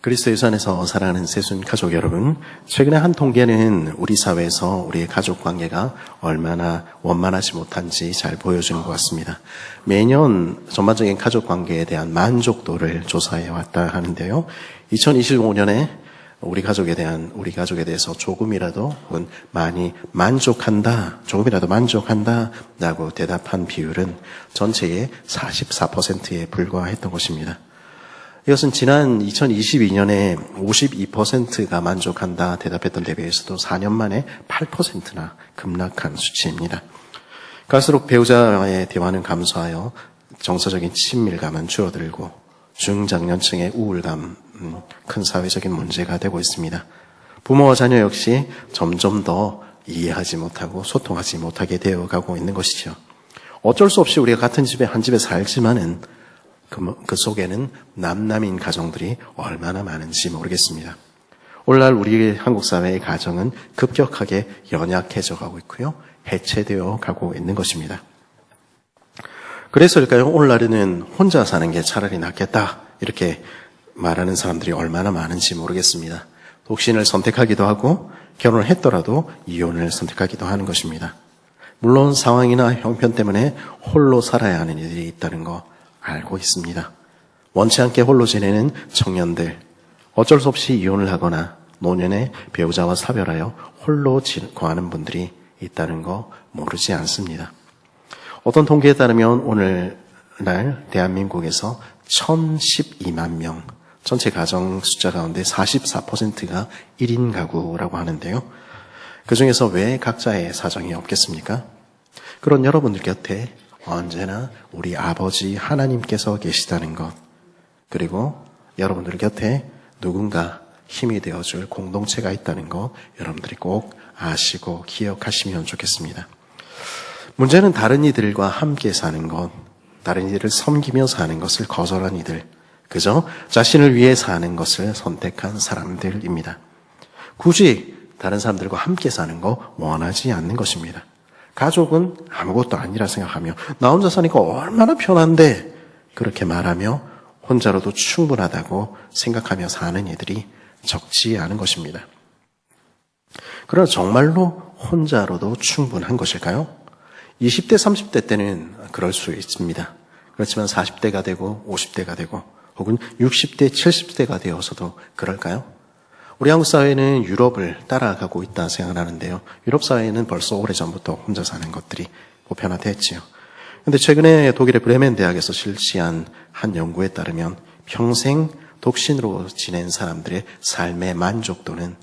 그리스도 예수 안에서 사랑하는 새순 가족 여러분, 최근에 한 통계는 우리 사회에서 우리의 가족 관계가 얼마나 원만하지 못한지 잘 보여주는 것 같습니다. 매년 전반적인 가족 관계에 대한 만족도를 조사해 왔다 하는데요. 2025년에 우리 가족에 대해서 조금이라도 혹은 많이 만족한다, 조금이라도 만족한다라고 대답한 비율은 전체의 44%에 불과했던 것입니다. 이것은 지난 2022년에 52%가 만족한다 대답했던 데 비해서도 4년 만에 8%나 급락한 수치입니다. 갈수록 배우자와의 대화는 감소하여 정서적인 친밀감은 줄어들고 중장년층의 우울감, 큰 사회적인 문제가 되고 있습니다. 부모와 자녀 역시 점점 더 이해하지 못하고 소통하지 못하게 되어가고 있는 것이죠. 어쩔 수 없이 우리가 같은 집에 한 집에 살지만은 그 속에는 남남인 가정들이 얼마나 많은지 모르겠습니다. 오늘날 우리 한국 사회의 가정은 급격하게 연약해져 가고 있고요. 해체되어 가고 있는 것입니다. 그래서일까요? 오늘날에는 혼자 사는 게 차라리 낫겠다 이렇게 말하는 사람들이 얼마나 많은지 모르겠습니다. 독신을 선택하기도 하고 결혼을 했더라도 이혼을 선택하기도 하는 것입니다. 물론 상황이나 형편 때문에 홀로 살아야 하는 이들이 있다는 거 알고 있습니다. 원치 않게 홀로 지내는 청년들, 어쩔 수 없이 이혼을 하거나 노년에 배우자와 사별하여 홀로 거하는 분들이 있다는 거 모르지 않습니다. 어떤 통계에 따르면 오늘날 대한민국에서 1012만 명, 전체 가정 숫자 가운데 44%가 1인 가구라고 하는데요. 그중에서 왜 각자의 사정이 없겠습니까? 그런 여러분들 곁에 언제나 우리 아버지 하나님께서 계시다는 것, 그리고 여러분들 곁에 누군가 힘이 되어줄 공동체가 있다는 것 여러분들이 꼭 아시고 기억하시면 좋겠습니다. 문제는 다른 이들과 함께 사는 것, 다른 이들을 섬기며 사는 것을 거절한 이들, 그저 자신을 위해 사는 것을 선택한 사람들입니다. 굳이 다른 사람들과 함께 사는 거 원하지 않는 것입니다. 가족은 아무것도 아니라 생각하며 나 혼자 사니까 얼마나 편한데 그렇게 말하며 혼자로도 충분하다고 생각하며 사는 이들이 적지 않은 것입니다. 그러나 정말로 혼자로도 충분한 것일까요? 20대, 30대 때는 그럴 수 있습니다. 그렇지만 40대가 되고 50대가 되고 혹은 60대, 70대가 되어서도 그럴까요? 우리 한국 사회는 유럽을 따라가고 있다 생각하는데요. 유럽 사회는 벌써 오래전부터 혼자 사는 것들이 보편화됐지요. 그런데 최근에 독일의 브레멘 대학에서 실시한 한 연구에 따르면 평생 독신으로 지낸 사람들의 삶의 만족도는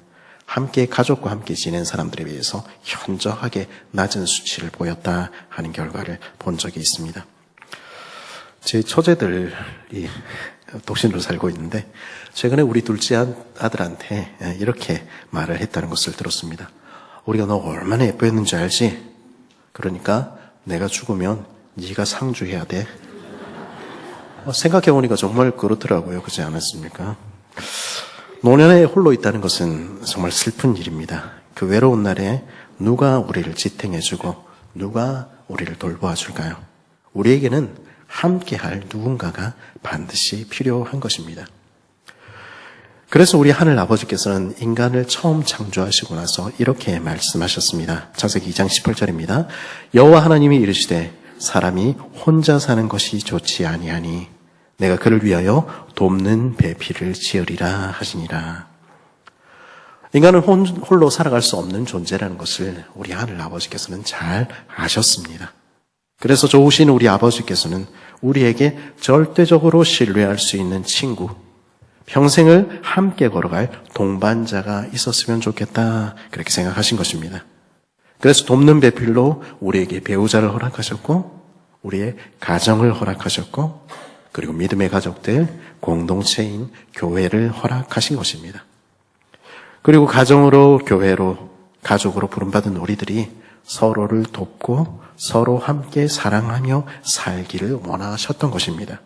함께 가족과 함께 지낸 사람들에 비해서 현저하게 낮은 수치를 보였다 하는 결과를 본 적이 있습니다. 제 처제들이 독신으로 살고 있는데 최근에 우리 둘째 아들한테 이렇게 말을 했다는 것을 들었습니다. 우리가 너 얼마나 예뻐했는지 알지? 그러니까 내가 죽으면 네가 상주해야 돼. 생각해보니까 정말 그렇더라고요. 그렇지 않았습니까? 노년에 홀로 있다는 것은 정말 슬픈 일입니다. 그 외로운 날에 누가 우리를 지탱해주고 누가 우리를 돌보아줄까요? 우리에게는 함께할 누군가가 반드시 필요한 것입니다. 그래서 우리 하늘 아버지께서는 인간을 처음 창조하시고 나서 이렇게 말씀하셨습니다. 창세기 2장 18절입니다. 여호와 하나님이 이르시되 사람이 혼자 사는 것이 좋지 아니하니 내가 그를 위하여 돕는 배필을 지으리라 하시니라. 인간은 홀로 살아갈 수 없는 존재라는 것을 우리 하늘 아버지께서는 잘 아셨습니다. 그래서 좋으신 우리 아버지께서는 우리에게 절대적으로 신뢰할 수 있는 친구, 평생을 함께 걸어갈 동반자가 있었으면 좋겠다 그렇게 생각하신 것입니다. 그래서 돕는 배필로 우리에게 배우자를 허락하셨고 우리의 가정을 허락하셨고 그리고 믿음의 가족들, 공동체인 교회를 허락하신 것입니다. 그리고 가정으로, 교회로, 가족으로 부름받은 우리들이 서로를 돕고 서로 함께 사랑하며 살기를 원하셨던 것입니다.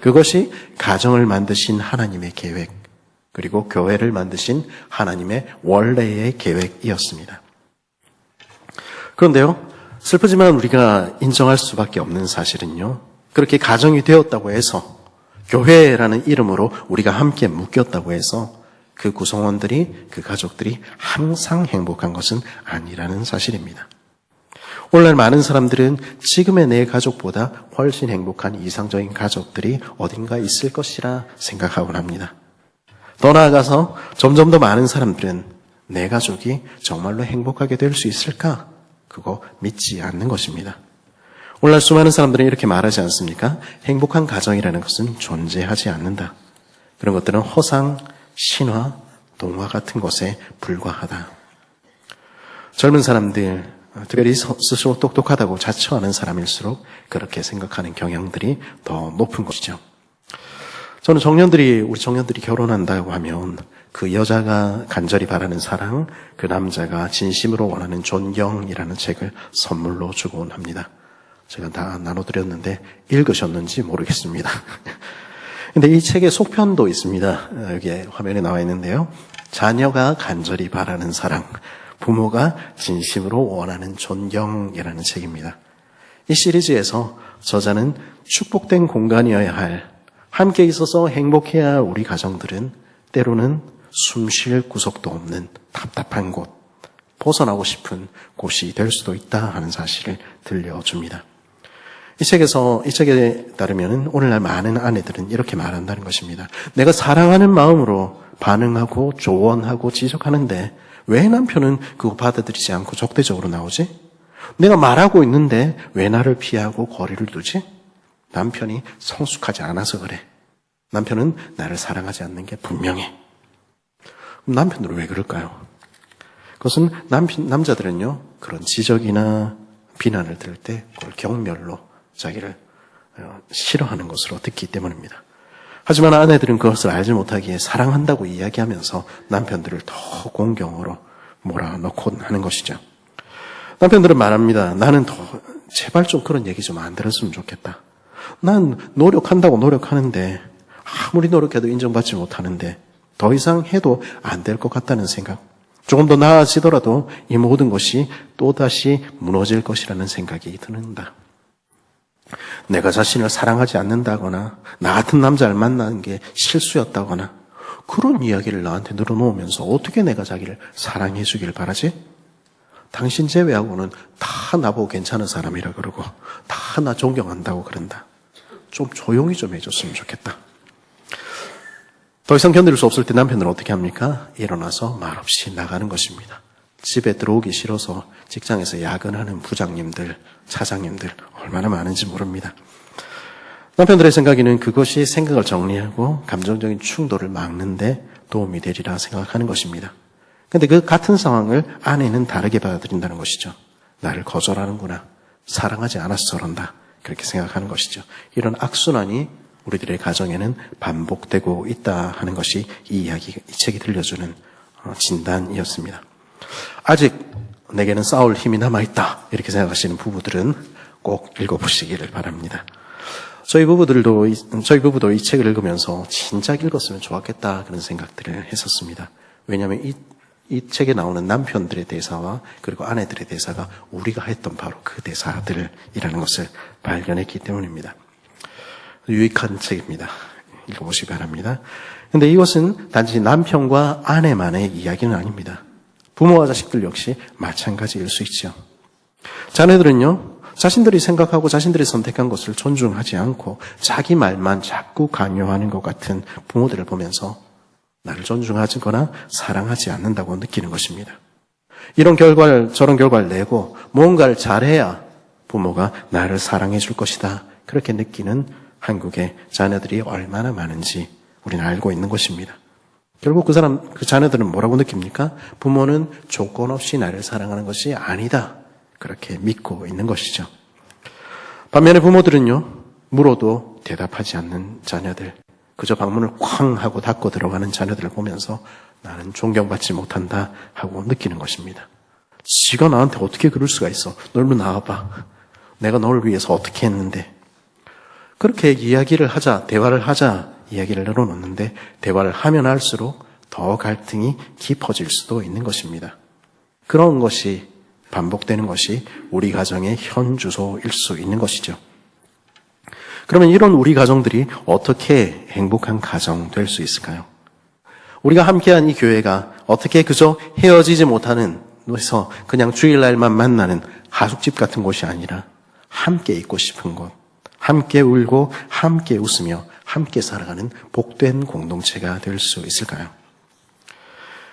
그것이 가정을 만드신 하나님의 계획, 그리고 교회를 만드신 하나님의 원래의 계획이었습니다. 그런데요, 슬프지만 우리가 인정할 수밖에 없는 사실은요, 그렇게 가정이 되었다고 해서 교회라는 이름으로 우리가 함께 묶였다고 해서 그 구성원들이, 그 가족들이 항상 행복한 것은 아니라는 사실입니다. 오늘날 많은 사람들은 지금의 내 가족보다 훨씬 행복한 이상적인 가족들이 어딘가 있을 것이라 생각하곤 합니다. 더 나아가서 점점 더 많은 사람들은 내 가족이 정말로 행복하게 될 수 있을까? 그거 믿지 않는 것입니다. 오늘날 수많은 사람들은 이렇게 말하지 않습니까? 행복한 가정이라는 것은 존재하지 않는다. 그런 것들은 허상, 신화, 동화 같은 것에 불과하다. 젊은 사람들, 특별히 스스로 똑똑하다고 자처하는 사람일수록 그렇게 생각하는 경향들이 더 높은 것이죠. 저는 우리 청년들이 결혼한다고 하면 그 여자가 간절히 바라는 사랑, 그 남자가 진심으로 원하는 존경이라는 책을 선물로 주곤 합니다. 제가 다 나눠드렸는데 읽으셨는지 모르겠습니다. 근데 이 책의 속편도 있습니다. 여기에 화면에 나와 있는데요. 자녀가 간절히 바라는 사랑, 부모가 진심으로 원하는 존경이라는 책입니다. 이 시리즈에서 저자는 축복된 공간이어야 할, 함께 있어서 행복해야 할 우리 가정들은 때로는 숨 쉴 구석도 없는 답답한 곳, 벗어나고 싶은 곳이 될 수도 있다 하는 사실을 들려줍니다. 이 책에 따르면 오늘날 많은 아내들은 이렇게 말한다는 것입니다. 내가 사랑하는 마음으로 반응하고 조언하고 지적하는데 왜 남편은 그거 받아들이지 않고 적대적으로 나오지? 내가 말하고 있는데 왜 나를 피하고 거리를 두지? 남편이 성숙하지 않아서 그래. 남편은 나를 사랑하지 않는 게 분명해. 그럼 남편들은 왜 그럴까요? 그것은 남자들은요, 그런 지적이나 비난을 들을 때 그걸 경멸로 자기를 싫어하는 것으로 듣기 때문입니다. 하지만 아내들은 그것을 알지 못하기에 사랑한다고 이야기하면서 남편들을 더 공경으로 몰아넣곤 하는 것이죠. 남편들은 말합니다. 나는 제발 좀 그런 얘기 좀 안 들었으면 좋겠다. 난 노력한다고 노력하는데 아무리 노력해도 인정받지 못하는데 더 이상 해도 안 될 것 같다는 생각. 조금 더 나아지더라도 이 모든 것이 또다시 무너질 것이라는 생각이 든다. 내가 자신을 사랑하지 않는다거나 나 같은 남자를 만나는 게 실수였다거나 그런 이야기를 나한테 늘어놓으면서 어떻게 내가 자기를 사랑해 주길 바라지? 당신 제외하고는 다 나보고 괜찮은 사람이라 그러고 다 나 존경한다고 그런다. 좀 조용히 좀 해줬으면 좋겠다. 더 이상 견딜 수 없을 때 남편은 어떻게 합니까? 일어나서 말없이 나가는 것입니다. 집에 들어오기 싫어서 직장에서 야근하는 부장님들, 차장님들 얼마나 많은지 모릅니다. 남편들의 생각에는 그것이 생각을 정리하고 감정적인 충돌을 막는데 도움이 되리라 생각하는 것입니다. 그런데 그 같은 상황을 아내는 다르게 받아들인다는 것이죠. 나를 거절하는구나. 사랑하지 않아서 저런다. 그렇게 생각하는 것이죠. 이런 악순환이 우리들의 가정에는 반복되고 있다 하는 것이 이 책이 들려주는 진단이었습니다. 아직 내게는 싸울 힘이 남아있다. 이렇게 생각하시는 부부들은 꼭 읽어보시기를 바랍니다. 저희 부부도 이 책을 읽으면서 진작 읽었으면 좋았겠다 그런 생각들을 했었습니다. 왜냐하면 이 책에 나오는 남편들의 대사와 그리고 아내들의 대사가 우리가 했던 바로 그 대사들이라는 것을 발견했기 때문입니다. 유익한 책입니다. 읽어보시기 바랍니다. 그런데 이것은 단지 남편과 아내만의 이야기는 아닙니다. 부모와 자식들 역시 마찬가지일 수 있죠. 자녀들은요, 자신들이 생각하고 자신들이 선택한 것을 존중하지 않고 자기 말만 자꾸 강요하는 것 같은 부모들을 보면서 나를 존중하거나 사랑하지 않는다고 느끼는 것입니다. 이런 저런 결과를 내고 뭔가를 잘해야 부모가 나를 사랑해 줄 것이다. 그렇게 느끼는 한국의 자녀들이 얼마나 많은지 우리는 알고 있는 것입니다. 결국 그 자녀들은 뭐라고 느낍니까? 부모는 조건 없이 나를 사랑하는 것이 아니다. 그렇게 믿고 있는 것이죠. 반면에 부모들은요, 물어도 대답하지 않는 자녀들, 그저 방문을 쾅 하고 닫고 들어가는 자녀들을 보면서 나는 존경받지 못한다 하고 느끼는 것입니다. 지가 나한테 어떻게 그럴 수가 있어? 널로 나와봐. 내가 너를 위해서 어떻게 했는데. 그렇게 대화를 하자 이야기를 늘어놓는데 대화를 하면 할수록 더 갈등이 깊어질 수도 있는 것입니다. 그런 것이 반복되는 것이 우리 가정의 현 주소일 수 있는 것이죠. 그러면 이런 우리 가정들이 어떻게 행복한 가정 될 수 있을까요? 우리가 함께한 이 교회가 어떻게 그저 헤어지지 못하는 곳에서 그냥 주일날만 만나는 하숙집 같은 곳이 아니라 함께 있고 싶은 곳, 함께 울고 함께 웃으며 함께 살아가는 복된 공동체가 될 수 있을까요?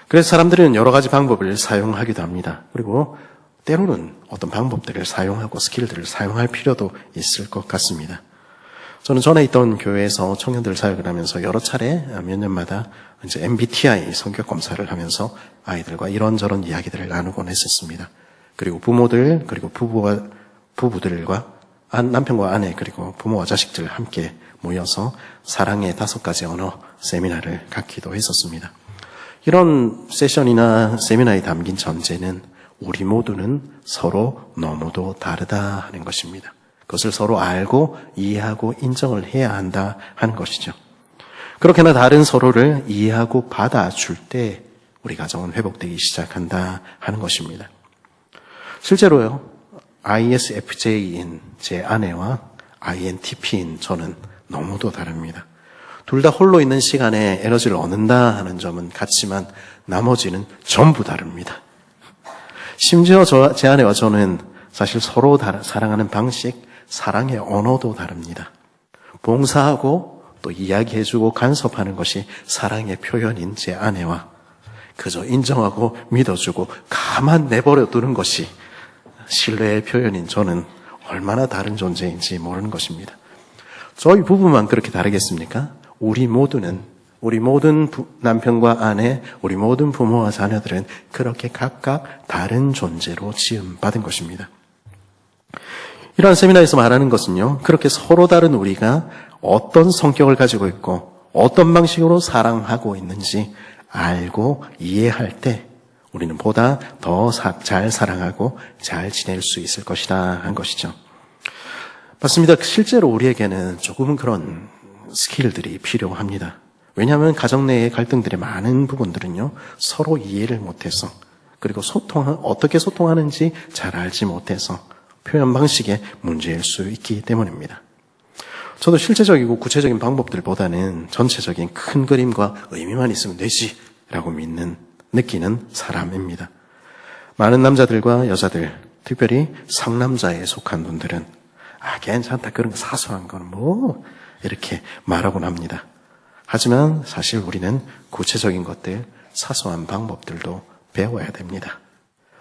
그래서 사람들은 여러 가지 방법을 사용하기도 합니다. 그리고 때로는 어떤 방법들을 사용하고 스킬들을 사용할 필요도 있을 것 같습니다. 저는 전에 있던 교회에서 청년들 사역을 하면서 여러 차례 몇 년마다 이제 MBTI 성격 검사를 하면서 아이들과 이런저런 이야기들을 나누곤 했었습니다. 그리고 부모들, 그리고 부부들과 남편과 아내, 그리고 부모와 자식들 함께 모여서 사랑의 5가지 언어 세미나를 갖기도 했었습니다. 이런 세션이나 세미나에 담긴 전제는 우리 모두는 서로 너무도 다르다 하는 것입니다. 그것을 서로 알고 이해하고 인정을 해야 한다 하는 것이죠. 그렇게나 다른 서로를 이해하고 받아줄 때 우리 가정은 회복되기 시작한다 하는 것입니다. 실제로요, ISFJ인 제 아내와 INTP인 저는 너무도 다릅니다. 둘 다 홀로 있는 시간에 에너지를 얻는다 하는 점은 같지만 나머지는 전부 다릅니다. 심지어 제 아내와 저는 사실 서로 사랑하는 방식, 사랑의 언어도 다릅니다. 봉사하고 또 이야기해주고 간섭하는 것이 사랑의 표현인 제 아내와 그저 인정하고 믿어주고 가만 내버려 두는 것이 신뢰의 표현인 저는 얼마나 다른 존재인지 모르는 것입니다. 저희 부부만 그렇게 다르겠습니까? 우리 모든 남편과 아내, 우리 모든 부모와 자녀들은 그렇게 각각 다른 존재로 지음받은 것입니다. 이러한 세미나에서 말하는 것은요, 그렇게 서로 다른 우리가 어떤 성격을 가지고 있고 어떤 방식으로 사랑하고 있는지 알고 이해할 때 우리는 보다 더 잘 사랑하고 잘 지낼 수 있을 것이다 한 것이죠. 맞습니다. 실제로 우리에게는 조금은 그런 스킬들이 필요합니다. 왜냐하면 가정 내의 갈등들의 많은 부분들은요, 서로 이해를 못해서, 그리고 어떻게 소통하는지 잘 알지 못해서 표현 방식의 문제일 수 있기 때문입니다. 저도 실제적이고 구체적인 방법들보다는 전체적인 큰 그림과 의미만 있으면 되지라고 느끼는 사람입니다. 많은 남자들과 여자들, 특별히 상남자에 속한 분들은 괜찮다, 그런 거 사소한 건 뭐 이렇게 말하곤 합니다. 하지만 사실 우리는 구체적인 것들, 사소한 방법들도 배워야 됩니다.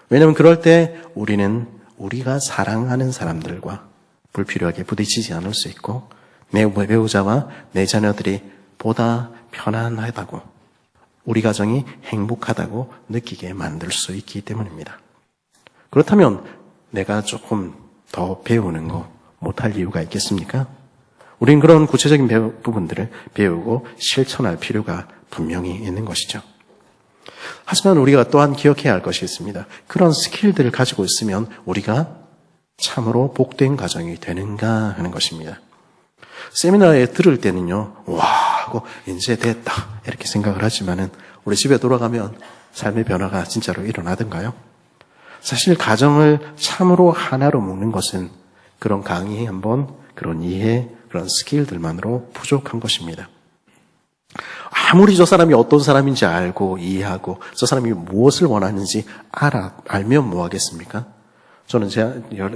왜냐하면 그럴 때 우리는 우리가 사랑하는 사람들과 불필요하게 부딪히지 않을 수 있고 내 배우자와 내 자녀들이 보다 편안하다고, 우리 가정이 행복하다고 느끼게 만들 수 있기 때문입니다. 그렇다면 내가 조금 더 배우는 거 못할 이유가 있겠습니까? 우린 그런 구체적인 부분들을 배우고 실천할 필요가 분명히 있는 것이죠. 하지만 우리가 또한 기억해야 할 것이 있습니다. 그런 스킬들을 가지고 있으면 우리가 참으로 복된 가정이 되는가 하는 것입니다. 세미나에 들을 때는요, 와 하고 이제 됐다 이렇게 생각을 하지만은 우리 집에 돌아가면 삶의 변화가 진짜로 일어나던가요? 사실 가정을 참으로 하나로 묶는 것은 그런 강의 한번, 그런 이해, 그런 스킬들만으로 부족한 것입니다. 아무리 저 사람이 어떤 사람인지 알고 이해하고 저 사람이 무엇을 원하는지 알면 뭐 하겠습니까? 저는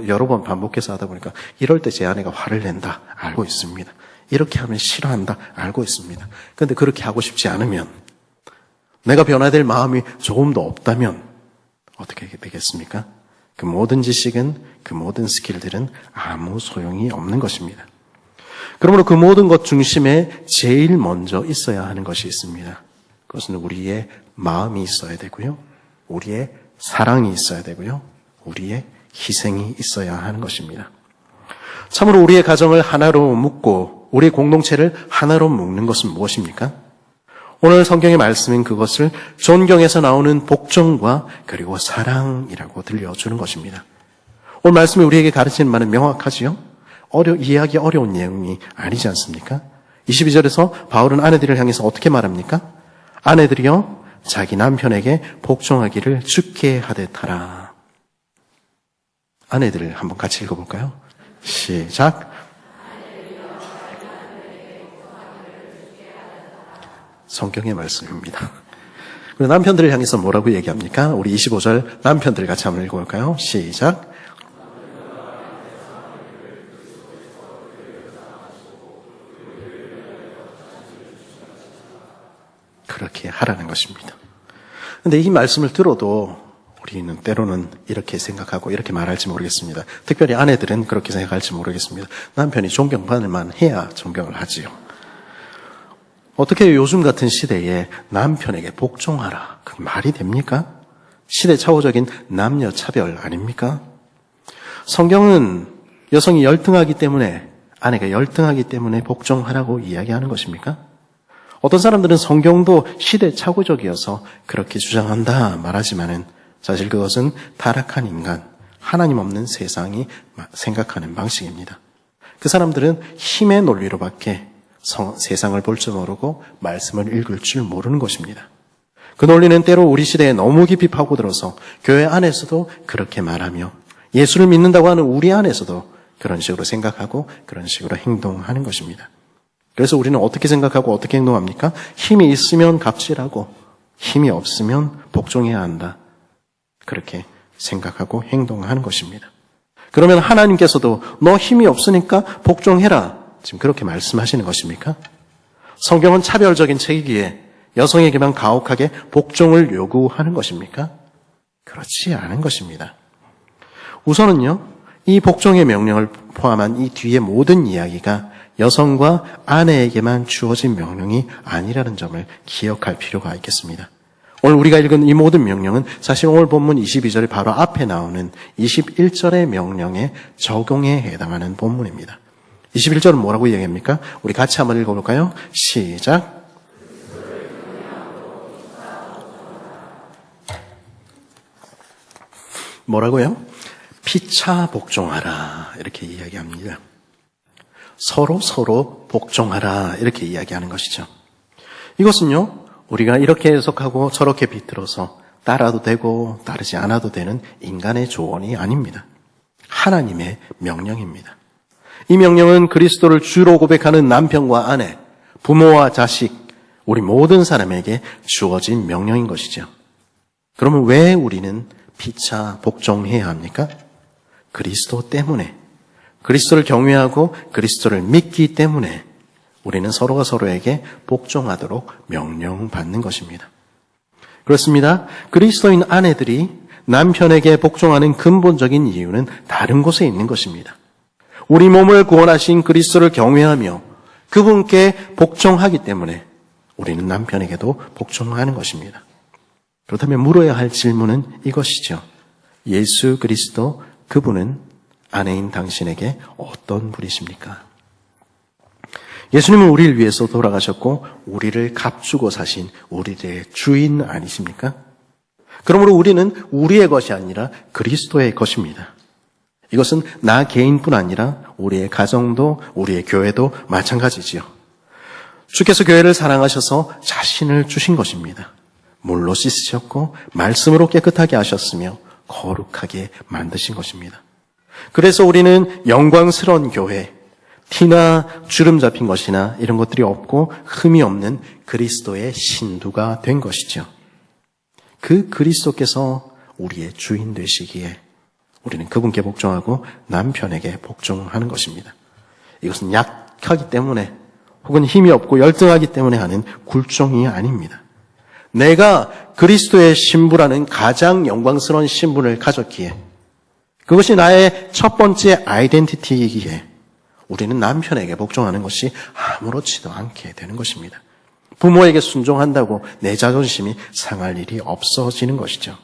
여러 번 반복해서 하다 보니까 이럴 때 제 아내가 화를 낸다 알고 있습니다. 이렇게 하면 싫어한다 알고 있습니다. 그런데 그렇게 하고 싶지 않으면, 내가 변화될 마음이 조금 더 없다면 어떻게 되겠습니까? 그 모든 지식은, 그 모든 스킬들은 아무 소용이 없는 것입니다. 그러므로 그 모든 것 중심에 제일 먼저 있어야 하는 것이 있습니다. 그것은 우리의 마음이 있어야 되고요, 우리의 사랑이 있어야 되고요, 우리의 희생이 있어야 하는 것입니다. 참으로 우리의 가정을 하나로 묶고 우리의 공동체를 하나로 묶는 것은 무엇입니까? 오늘 성경의 말씀인 그것을 존경에서 나오는 복종과 그리고 사랑이라고 들려주는 것입니다. 오늘 말씀이 우리에게 가르치는 말은 명확하지요? 이해하기 어려운 내용이 아니지 않습니까? 22절에서 바울은 아내들을 향해서 어떻게 말합니까? 아내들이여 자기 남편에게 복종하기를 주께 하듯 하라. 아내들을 한번 같이 읽어볼까요? 시작. 성경의 말씀입니다. 그리고 남편들을 향해서 뭐라고 얘기합니까? 우리 25절 남편들 같이 한번 읽어볼까요? 시작. 그렇게 하라는 것입니다. 근데 이 말씀을 들어도 우리는 때로는 이렇게 생각하고 이렇게 말할지 모르겠습니다. 특별히 아내들은 그렇게 생각할지 모르겠습니다. 남편이 존경받을 만해야 존경을 하지요. 어떻게 요즘 같은 시대에 남편에게 복종하라. 그 말이 됩니까? 시대착오적인 남녀 차별 아닙니까? 성경은 여성이 열등하기 때문에, 아내가 열등하기 때문에 복종하라고 이야기하는 것입니까? 어떤 사람들은 성경도 시대착오적이어서 그렇게 주장한다 말하지만은 사실 그것은 타락한 인간, 하나님 없는 세상이 생각하는 방식입니다. 그 사람들은 힘의 논리로밖에 세상을 볼 줄 모르고 말씀을 읽을 줄 모르는 것입니다. 그 논리는 때로 우리 시대에 너무 깊이 파고들어서 교회 안에서도 그렇게 말하며 예수를 믿는다고 하는 우리 안에서도 그런 식으로 생각하고 그런 식으로 행동하는 것입니다. 그래서 우리는 어떻게 생각하고 어떻게 행동합니까? 힘이 있으면 갑질하고 힘이 없으면 복종해야 한다. 그렇게 생각하고 행동하는 것입니다. 그러면 하나님께서도 너 힘이 없으니까 복종해라. 지금 그렇게 말씀하시는 것입니까? 성경은 차별적인 책이기에 여성에게만 가혹하게 복종을 요구하는 것입니까? 그렇지 않은 것입니다. 우선은요, 이 복종의 명령을 포함한 이 뒤의 모든 이야기가 여성과 아내에게만 주어진 명령이 아니라는 점을 기억할 필요가 있겠습니다. 오늘 우리가 읽은 이 모든 명령은 사실 오늘 본문 22절의 바로 앞에 나오는 21절의 명령의 적용에 해당하는 본문입니다. 21절은 뭐라고 이야기합니까? 우리 같이 한번 읽어볼까요? 시작. 뭐라고요? 피차 복종하라 이렇게 이야기합니다. 서로 복종하라 이렇게 이야기하는 것이죠. 이것은요, 우리가 이렇게 해석하고 저렇게 비틀어서 따라도 되고 따르지 않아도 되는 인간의 조언이 아닙니다. 하나님의 명령입니다. 이 명령은 그리스도를 주로 고백하는 남편과 아내, 부모와 자식, 우리 모든 사람에게 주어진 명령인 것이죠. 그러면 왜 우리는 피차 복종해야 합니까? 그리스도 때문에, 그리스도를 경외하고 그리스도를 믿기 때문에 우리는 서로가 서로에게 복종하도록 명령받는 것입니다. 그렇습니다. 그리스도인 아내들이 남편에게 복종하는 근본적인 이유는 다른 곳에 있는 것입니다. 우리 몸을 구원하신 그리스도를 경외하며 그분께 복종하기 때문에 우리는 남편에게도 복종하는 것입니다. 그렇다면 물어야 할 질문은 이것이죠. 예수 그리스도 그분은 아내인 당신에게 어떤 분이십니까? 예수님은 우리를 위해서 돌아가셨고 우리를 값주고 사신 우리의 주인 아니십니까? 그러므로 우리는 우리의 것이 아니라 그리스도의 것입니다. 이것은 나 개인뿐 아니라 우리의 가정도 우리의 교회도 마찬가지지요. 주께서 교회를 사랑하셔서 자신을 주신 것입니다. 물로 씻으셨고 말씀으로 깨끗하게 하셨으며 거룩하게 만드신 것입니다. 그래서 우리는 영광스러운 교회, 티나 주름 잡힌 것이나 이런 것들이 없고 흠이 없는 그리스도의 신두가 된 것이죠. 그 그리스도께서 우리의 주인 되시기에 우리는 그분께 복종하고 남편에게 복종하는 것입니다. 이것은 약하기 때문에 혹은 힘이 없고 열등하기 때문에 하는 굴종이 아닙니다. 내가 그리스도의 신부라는 가장 영광스러운 신분을 가졌기에 그것이 나의 첫 번째 아이덴티티이기에 우리는 남편에게 복종하는 것이 아무렇지도 않게 되는 것입니다. 부모에게 순종한다고 내 자존심이 상할 일이 없어지는 것이죠.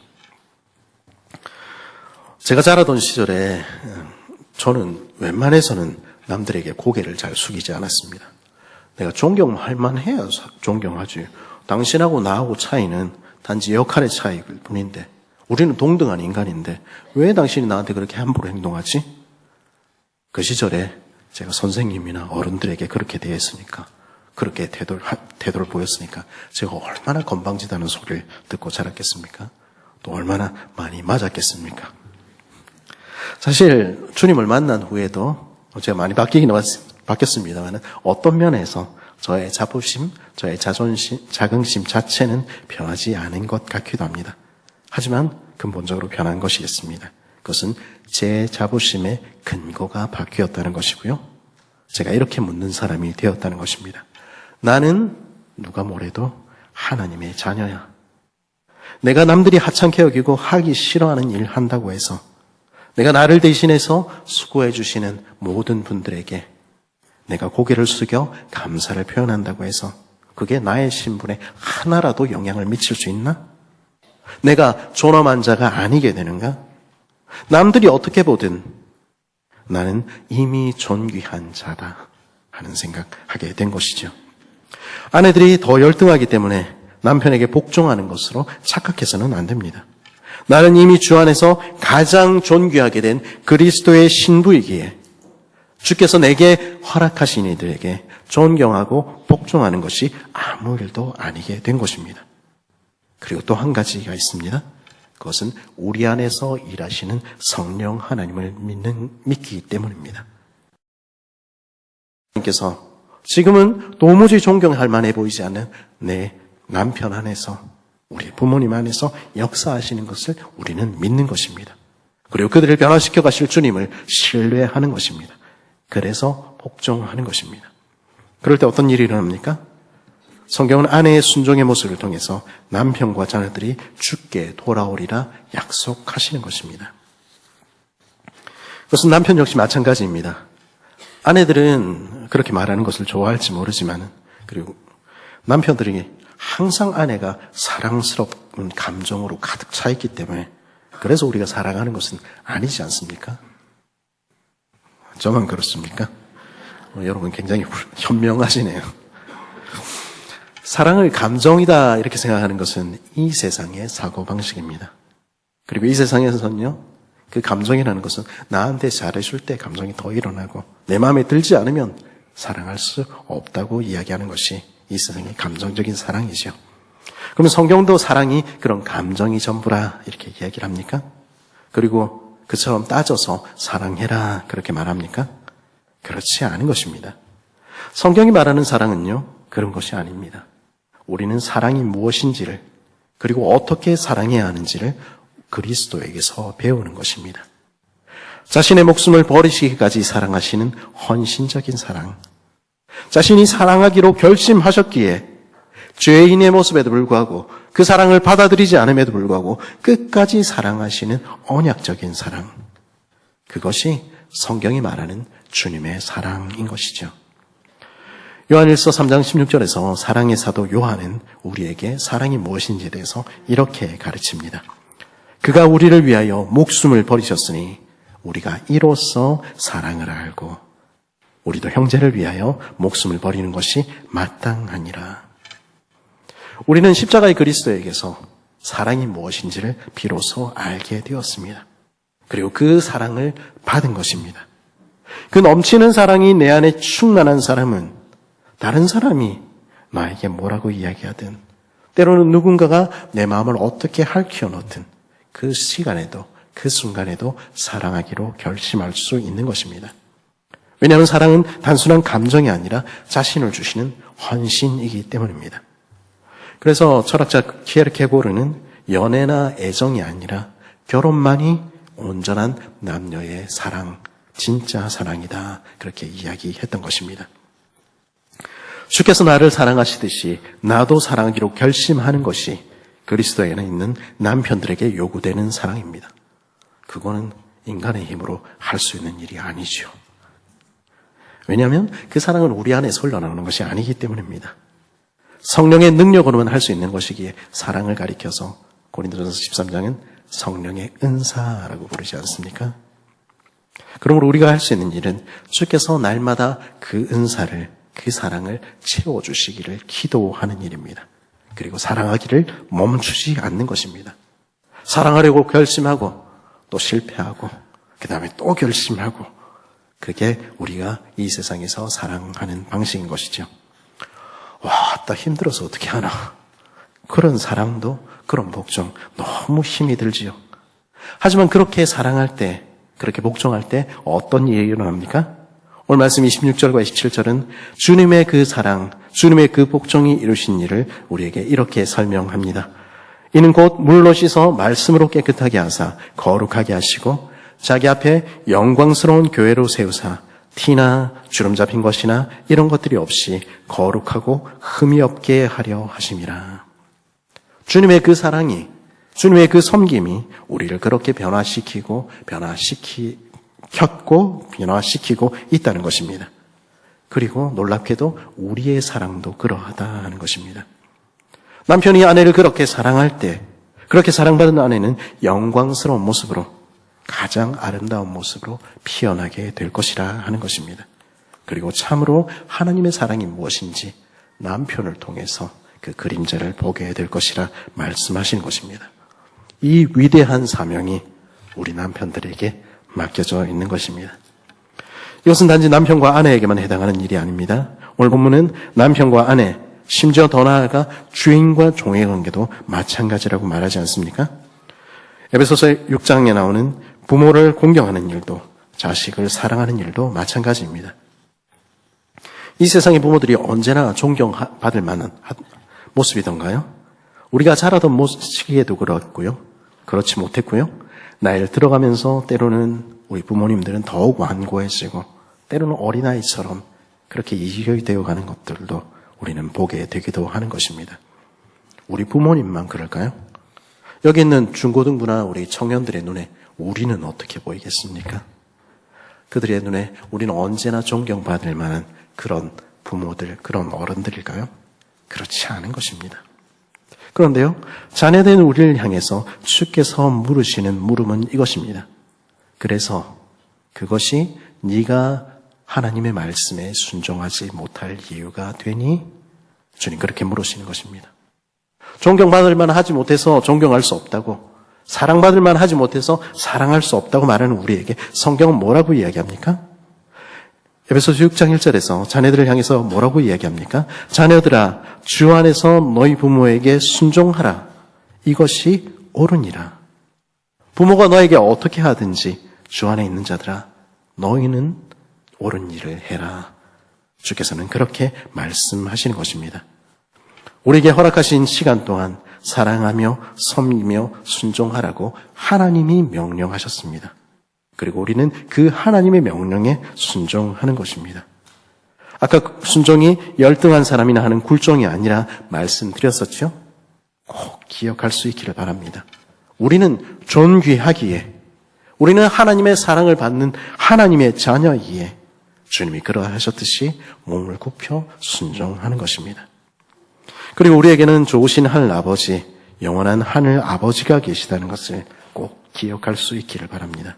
제가 자라던 시절에 저는 웬만해서는 남들에게 고개를 잘 숙이지 않았습니다. 내가 존경할 만해야 존경하지. 당신하고 나하고 차이는 단지 역할의 차이일 뿐인데 우리는 동등한 인간인데 왜 당신이 나한테 그렇게 함부로 행동하지? 그 시절에 제가 선생님이나 어른들에게 그렇게 대했으니까 그렇게 태도를 보였으니까 제가 얼마나 건방지다는 소리를 듣고 자랐겠습니까? 또 얼마나 많이 맞았겠습니까? 사실 주님을 만난 후에도 제가 많이 바뀌었습니다만 어떤 면에서 저의 자부심, 저의 자긍심 자체는 변하지 않은 것 같기도 합니다. 하지만 근본적으로 변한 것이겠습니다. 그것은 제 자부심의 근거가 바뀌었다는 것이고요. 제가 이렇게 묻는 사람이 되었다는 것입니다. 나는 누가 뭐래도 하나님의 자녀야. 내가 남들이 하찮게 여기고 하기 싫어하는 일 한다고 해서 내가 나를 대신해서 수고해 주시는 모든 분들에게 내가 고개를 숙여 감사를 표현한다고 해서 그게 나의 신분에 하나라도 영향을 미칠 수 있나? 내가 존엄한 자가 아니게 되는가? 남들이 어떻게 보든 나는 이미 존귀한 자다 하는 생각하게 된 것이죠. 아내들이 더 열등하기 때문에 남편에게 복종하는 것으로 착각해서는 안 됩니다. 나는 이미 주 안에서 가장 존귀하게 된 그리스도의 신부이기에 주께서 내게 허락하신 이들에게 존경하고 복종하는 것이 아무 일도 아니게 된 것입니다. 그리고 또 한 가지가 있습니다. 그것은 우리 안에서 일하시는 성령 하나님을 믿기 때문입니다. 하나님께서 지금은 도무지 존경할 만해 보이지 않는 내 남편 안에서 우리 부모님 안에서 역사하시는 것을 우리는 믿는 것입니다. 그리고 그들을 변화시켜 가실 주님을 신뢰하는 것입니다. 그래서 복종하는 것입니다. 그럴 때 어떤 일이 일어납니까? 성경은 아내의 순종의 모습을 통해서 남편과 자녀들이 주께 돌아오리라 약속하시는 것입니다. 그것은 남편 역시 마찬가지입니다. 아내들은 그렇게 말하는 것을 좋아할지 모르지만, 그리고 남편들이 항상 아내가 사랑스러운 감정으로 가득 차 있기 때문에 그래서 우리가 사랑하는 것은 아니지 않습니까? 저만 그렇습니까? 여러분 굉장히 현명하시네요. 사랑을 감정이다 이렇게 생각하는 것은 이 세상의 사고방식입니다. 그리고 이 세상에서는요, 그 감정이라는 것은 나한테 잘해줄 때 감정이 더 일어나고 내 마음에 들지 않으면 사랑할 수 없다고 이야기하는 것이 이 세상의 감정적인 사랑이죠. 그러면 성경도 사랑이 그런 감정이 전부라 이렇게 이야기를 합니까? 그리고 그처럼 따져서 사랑해라 그렇게 말합니까? 그렇지 않은 것입니다. 성경이 말하는 사랑은요, 그런 것이 아닙니다. 우리는 사랑이 무엇인지를, 그리고 어떻게 사랑해야 하는지를 그리스도에게서 배우는 것입니다. 자신의 목숨을 버리시기까지 사랑하시는 헌신적인 사랑, 자신이 사랑하기로 결심하셨기에 죄인의 모습에도 불구하고 그 사랑을 받아들이지 않음에도 불구하고 끝까지 사랑하시는 언약적인 사랑, 그것이 성경이 말하는 주님의 사랑인 것이죠. 요한일서 3장 16절에서 사랑의 사도 요한은 우리에게 사랑이 무엇인지에 대해서 이렇게 가르칩니다. 그가 우리를 위하여 목숨을 버리셨으니 우리가 이로써 사랑을 알고 우리도 형제를 위하여 목숨을 버리는 것이 마땅하니라. 우리는 십자가의 그리스도에게서 사랑이 무엇인지를 비로소 알게 되었습니다. 그리고 그 사랑을 받은 것입니다. 그 넘치는 사랑이 내 안에 충만한 사람은 다른 사람이 나에게 뭐라고 이야기하든, 때로는 누군가가 내 마음을 어떻게 핥혀 놓든 그 시간에도, 그 순간에도 사랑하기로 결심할 수 있는 것입니다. 왜냐하면 사랑은 단순한 감정이 아니라 자신을 주시는 헌신이기 때문입니다. 그래서 철학자 키에르케고르는 연애나 애정이 아니라 결혼만이 온전한 남녀의 사랑, 진짜 사랑이다 그렇게 이야기했던 것입니다. 주께서 나를 사랑하시듯이 나도 사랑하기로 결심하는 것이 그리스도에는 있는 남편들에게 요구되는 사랑입니다. 그거는 인간의 힘으로 할 수 있는 일이 아니죠. 왜냐하면 그 사랑은 우리 안에서 흘러나오는 것이 아니기 때문입니다. 성령의 능력으로만 할 수 있는 것이기에 사랑을 가리켜서 고린도전서 13장은 성령의 은사라고 부르지 않습니까? 그러므로 우리가 할 수 있는 일은 주께서 날마다 그 은사를, 그 사랑을 채워주시기를 기도하는 일입니다. 그리고 사랑하기를 멈추지 않는 것입니다. 사랑하려고 결심하고 또 실패하고 그 다음에 또 결심하고, 그게 우리가 이 세상에서 사랑하는 방식인 것이죠. 와, 딱 힘들어서 어떻게 하나. 그런 사랑도, 그런 복종 너무 힘이 들지요. 하지만 그렇게 사랑할 때, 그렇게 복종할 때 어떤 일이 일어납니까? 오늘 말씀 26절과 27절은 주님의 그 사랑, 주님의 그 복종이 이루신 일을 우리에게 이렇게 설명합니다. 이는 곧 물로 씻어 말씀으로 깨끗하게 하사 거룩하게 하시고 자기 앞에 영광스러운 교회로 세우사 티나 주름 잡힌 것이나 이런 것들이 없이 거룩하고 흠이 없게 하려 하심이라. 주님의 그 사랑이, 주님의 그 섬김이 우리를 그렇게 변화시키고 있다는 것입니다. 그리고 놀랍게도 우리의 사랑도 그러하다 하는 것입니다. 남편이 아내를 그렇게 사랑할 때, 그렇게 사랑받은 아내는 영광스러운 모습으로, 가장 아름다운 모습으로 피어나게 될 것이라 하는 것입니다. 그리고 참으로 하나님의 사랑이 무엇인지 남편을 통해서 그 그림자를 보게 될 것이라 말씀하시는 것입니다. 이 위대한 사명이 우리 남편들에게 맡겨져 있는 것입니다. 이것은 단지 남편과 아내에게만 해당하는 일이 아닙니다. 오늘 본문은 남편과 아내, 심지어 더 나아가 주인과 종의 관계도 마찬가지라고 말하지 않습니까? 에베소서 6장에 나오는 부모를 공경하는 일도, 자식을 사랑하는 일도 마찬가지입니다. 이 세상의 부모들이 언제나 존경받을 만한 모습이던가요? 우리가 자라던 모습에도 그렇고요. 그렇지 못했고요. 나이를 들어가면서 때로는 우리 부모님들은 더욱 완고해지고 때로는 어린아이처럼 그렇게 이격이 되어가는 것들도 우리는 보게 되기도 하는 것입니다. 우리 부모님만 그럴까요? 여기 있는 중고등부나 우리 청년들의 눈에 우리는 어떻게 보이겠습니까? 그들의 눈에 우리는 언제나 존경받을 만한 그런 부모들, 그런 어른들일까요? 그렇지 않은 것입니다. 그런데요, 자녀된 우리를 향해서 주께서 물으시는 물음은 이것입니다. 그래서 그것이 네가 하나님의 말씀에 순종하지 못할 이유가 되니? 주님 그렇게 물으시는 것입니다. 존경받을 만 하지 못해서 존경할 수 없다고, 사랑받을 만 하지 못해서 사랑할 수 없다고 말하는 우리에게 성경은 뭐라고 이야기합니까? 에베소서 6장 1절에서 자녀들을 향해서 뭐라고 이야기합니까? 자녀들아, 주 안에서 너희 부모에게 순종하라. 이것이 옳으니라. 부모가 너에게 어떻게 하든지 주 안에 있는 자들아, 너희는 옳은 일을 해라. 주께서는 그렇게 말씀하시는 것입니다. 우리에게 허락하신 시간 동안 사랑하며 섬기며 순종하라고 하나님이 명령하셨습니다. 그리고 우리는 그 하나님의 명령에 순종하는 것입니다. 아까 순종이 열등한 사람이나 하는 굴종이 아니라 말씀드렸었죠? 꼭 기억할 수 있기를 바랍니다. 우리는 존귀하기에, 우리는 하나님의 사랑을 받는 하나님의 자녀이기에 주님이 그러하셨듯이 몸을 굽혀 순종하는 것입니다. 그리고 우리에게는 좋으신 하늘 아버지, 영원한 하늘 아버지가 계시다는 것을 꼭 기억할 수 있기를 바랍니다.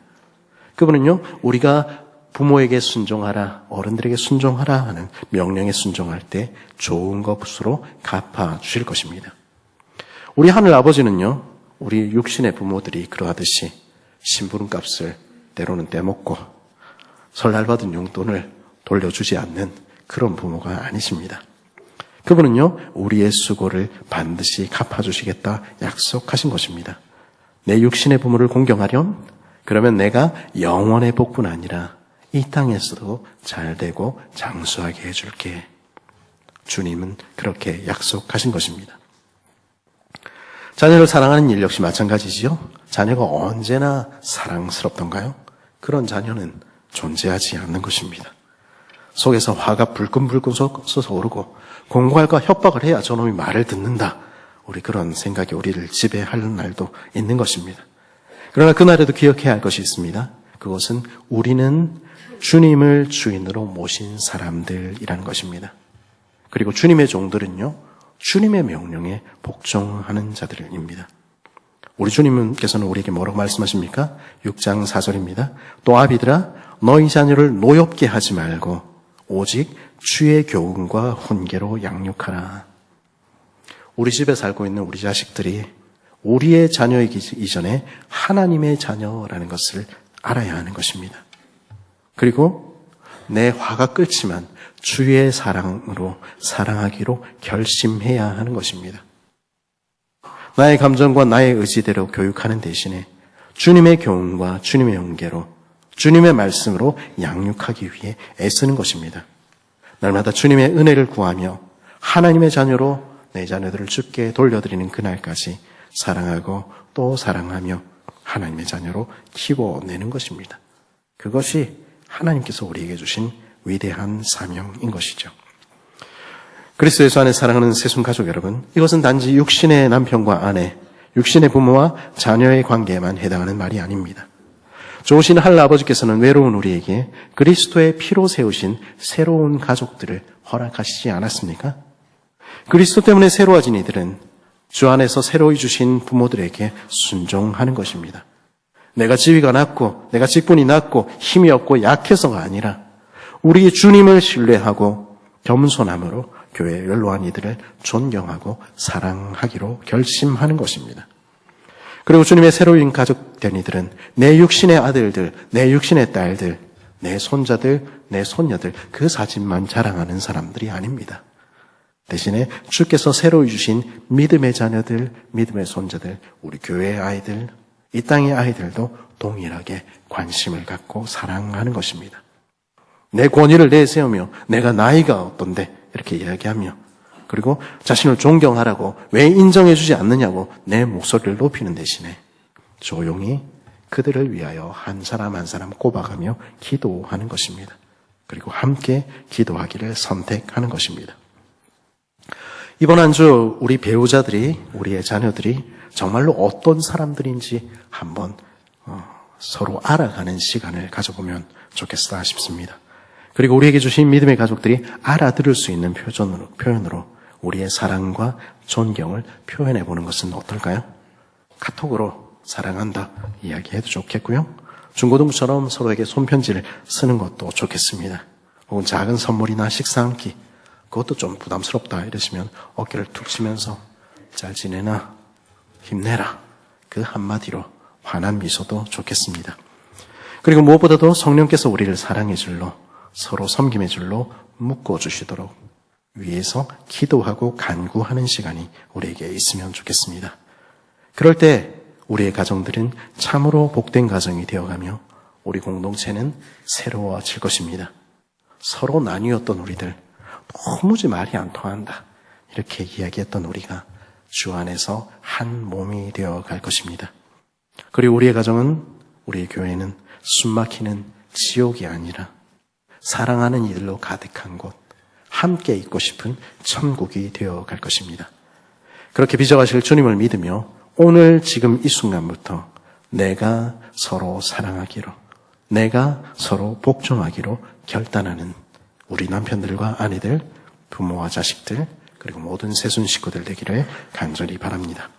그분은요, 우리가 부모에게 순종하라, 어른들에게 순종하라 하는 명령에 순종할 때 좋은 것으로 갚아 주실 것입니다. 우리 하늘 아버지는요, 우리 육신의 부모들이 그러하듯이 심부름값을 때로는 떼먹고 설날 받은 용돈을 돌려주지 않는 그런 부모가 아니십니다. 그분은요, 우리의 수고를 반드시 갚아주시겠다 약속하신 것입니다. 내 육신의 부모를 공경하렴? 그러면 내가 영원의 복뿐 아니라 이 땅에서도 잘되고 장수하게 해줄게. 주님은 그렇게 약속하신 것입니다. 자녀를 사랑하는 일 역시 마찬가지지요. 자녀가 언제나 사랑스럽던가요? 그런 자녀는 존재하지 않는 것입니다. 속에서 화가 불끈불끈 솟아오르고 공갈과 협박을 해야 저놈이 말을 듣는다. 우리 그런 생각이 우리를 지배하는 날도 있는 것입니다. 그러나 그날에도 기억해야 할 것이 있습니다. 그것은 우리는 주님을 주인으로 모신 사람들이라는 것입니다. 그리고 주님의 종들은요, 주님의 명령에 복종하는 자들입니다. 우리 주님께서는 우리에게 뭐라고 말씀하십니까? 6장 4절입니다. 또 아비들아, 너희 자녀를 노엽게 하지 말고 오직 주의 교훈과 훈계로 양육하라. 우리 집에 살고 있는 우리 자식들이 우리의 자녀이기 이전에 하나님의 자녀라는 것을 알아야 하는 것입니다. 그리고 내 화가 끓지만 주의 사랑으로 사랑하기로 결심해야 하는 것입니다. 나의 감정과 나의 의지대로 교육하는 대신에 주님의 교훈과 주님의 훈계로 주님의 말씀으로 양육하기 위해 애쓰는 것입니다. 날마다 주님의 은혜를 구하며 하나님의 자녀로 내 자녀들을 주께 돌려드리는 그날까지 사랑하고 또 사랑하며 하나님의 자녀로 키워내는 것입니다. 그것이 하나님께서 우리에게 주신 위대한 사명인 것이죠. 그리스도 예수 안에 사랑하는 새순 가족 여러분, 이것은 단지 육신의 남편과 아내, 육신의 부모와 자녀의 관계에만 해당하는 말이 아닙니다. 좋으신 하나아버지께서는 외로운 우리에게 그리스도의 피로 세우신 새로운 가족들을 허락하시지 않았습니까? 그리스도 때문에 새로워진 이들은 주 안에서 새로이 주신 부모들에게 순종하는 것입니다. 내가 지위가 낮고 내가 직분이 낮고 힘이 없고 약해서가 아니라 우리 주님을 신뢰하고 겸손함으로 교회에 연로한 이들을 존경하고 사랑하기로 결심하는 것입니다. 그리고 주님의 새로운 가족된 이들은 내 육신의 아들들, 내 육신의 딸들, 내 손자들, 내 손녀들 그 사진만 자랑하는 사람들이 아닙니다. 대신에 주께서 새로 주신 믿음의 자녀들, 믿음의 손자들, 우리 교회의 아이들, 이 땅의 아이들도 동일하게 관심을 갖고 사랑하는 것입니다. 내 권위를 내세우며 내가 나이가 어떤데 이렇게 이야기하며 그리고 자신을 존경하라고 왜 인정해주지 않느냐고 내 목소리를 높이는 대신에 조용히 그들을 위하여 한 사람 한 사람 꼽아가며 기도하는 것입니다. 그리고 함께 기도하기를 선택하는 것입니다. 이번 한 주 우리 배우자들이, 우리의 자녀들이 정말로 어떤 사람들인지 한번 서로 알아가는 시간을 가져보면 좋겠다 싶습니다. 그리고 우리에게 주신 믿음의 가족들이 알아들을 수 있는 표현으로 우리의 사랑과 존경을 표현해 보는 것은 어떨까요? 카톡으로 사랑한다 이야기해도 좋겠고요. 중고등부처럼 서로에게 손편지를 쓰는 것도 좋겠습니다. 혹은 작은 선물이나 식사 한 끼, 그것도 좀 부담스럽다 이러시면 어깨를 툭 치면서 잘 지내나? 힘내라. 그 한마디로 환한 미소도 좋겠습니다. 그리고 무엇보다도 성령께서 우리를 사랑의 줄로 서로 섬김의 줄로 묶어주시도록 위에서 기도하고 간구하는 시간이 우리에게 있으면 좋겠습니다. 그럴 때 우리의 가정들은 참으로 복된 가정이 되어가며 우리 공동체는 새로워질 것입니다. 서로 나뉘었던 우리들, 도무지 말이 안 통한다 이렇게 이야기했던 우리가 주 안에서 한 몸이 되어갈 것입니다. 그리고 우리의 가정은, 우리의 교회는 숨막히는 지옥이 아니라 사랑하는 이들로 가득한 곳, 함께 있고 싶은 천국이 되어갈 것입니다. 그렇게 빚어가실 주님을 믿으며 오늘 지금 이 순간부터 내가 서로 사랑하기로, 내가 서로 복종하기로 결단하는 우리 남편들과 아내들, 부모와 자식들, 그리고 모든 새순 식구들 되기를 간절히 바랍니다.